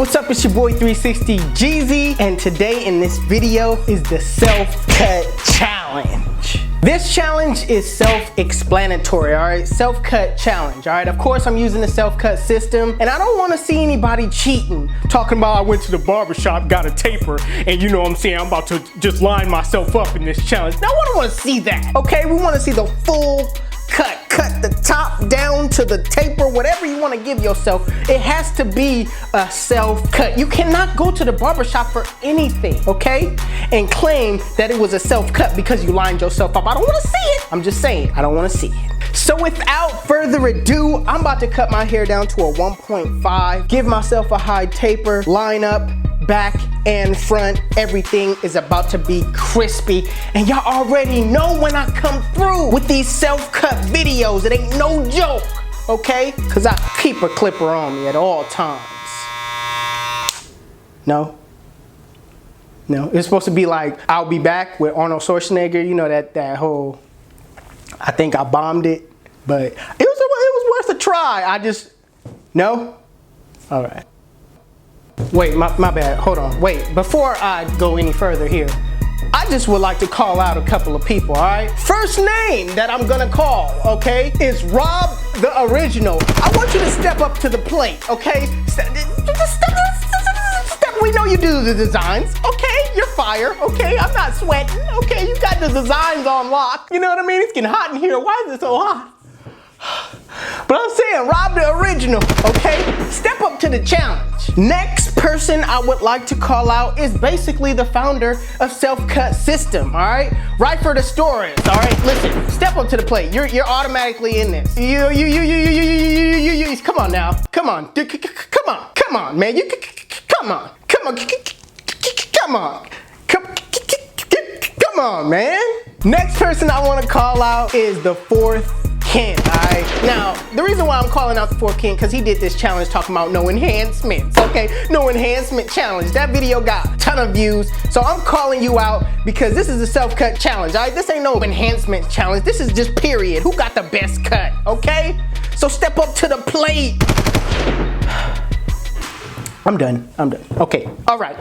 what's up? It's your boy 360 Jeezy, and today in this video is the self-cut challenge. This challenge is self-explanatory, all right? Self-cut challenge, all right? Of course, I'm using the self-cut system, and I don't want to see anybody cheating, talking about I went to the barbershop, got a taper, and you know what I'm saying, I'm about to just line myself up in this challenge. Now, I don't want to see that, okay? We want to see the full cut the top down to the taper, whatever you want to give yourself. It has to be a self-cut. You cannot go to the barbershop for anything, okay, and claim that it was a self-cut because you lined yourself up. I don't want to see it. I'm just saying, I don't want to see it. So without further ado, I'm about to cut my hair down to a 1.5, give myself a high taper, line up, back and front, everything is about to be crispy, and y'all already know when I come through with these self-cut videos, it ain't no joke, okay? Cause I keep a clipper on me at all times. No, it's supposed to be like I'll Be Back with Arnold Schwarzenegger, you know, that whole, I think I bombed it, but it was worth a try. No? All right. Wait, my bad, hold on. Wait, before I go any further here, I just would like to call out a couple of people, all right? First name that I'm gonna call, okay, is Rob the Original. I want you to step up to the plate, okay? Step. We know you do the designs, okay? You're fire, okay? I'm not sweating, okay? You got the designs on lock. You know what I mean? It's getting hot in here. Why is it so hot? But I'm saying, Rob the Original, okay? Step up to the challenge. Next person I would like to call out is basically the founder of SelfCutSystem, all right? Right for the stories, all right? Listen, step up to the plate. You're automatically in this. You, come on now. Come on, man. Come on, man. Next person I want to call out is the fourth king, alright? Now, the reason why I'm calling out the fourth king, because he did this challenge talking about no enhancements, okay? No enhancement challenge. That video got a ton of views, so I'm calling you out because this is a self-cut challenge, alright? This ain't no enhancement challenge. This is just period. Who got the best cut, okay? So step up to the plate. I'm done. Okay, alright.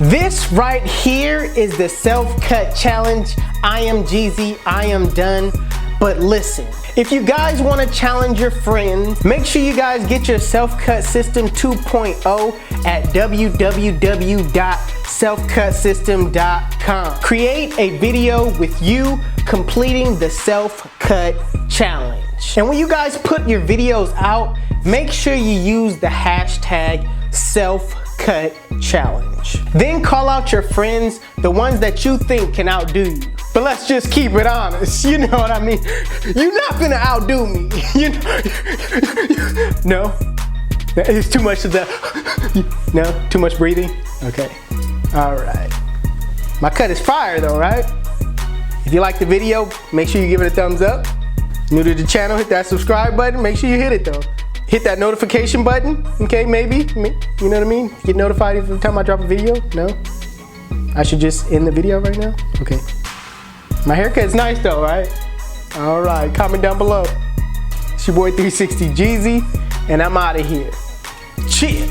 This right here is the self-cut challenge. I am Jeezy, I am done. But listen, if you guys want to challenge your friends, make sure you guys get your SelfCutSystem 2.0 at www.selfcutsystem.com. Create a video with you completing the self-cut challenge. And when you guys put your videos out, make sure you use the hashtag SelfCutChallenge. Then call out your friends, the ones that you think can outdo you. But let's just keep it honest, you know what I mean? You're not gonna outdo me, you know? No? It's too much of the, no? Too much breathing? Okay, all right. My cut is fire though, right? If you like the video, make sure you give it a thumbs up. New to the channel, hit that subscribe button, make sure you hit it though. Hit that notification button, okay, maybe, you know what I mean? Get notified every time I drop a video, no? I should just end the video right now? Okay. My haircut's nice though, right? All right, comment down below. It's your boy 360 Jeezy, and I'm out of here. Chill.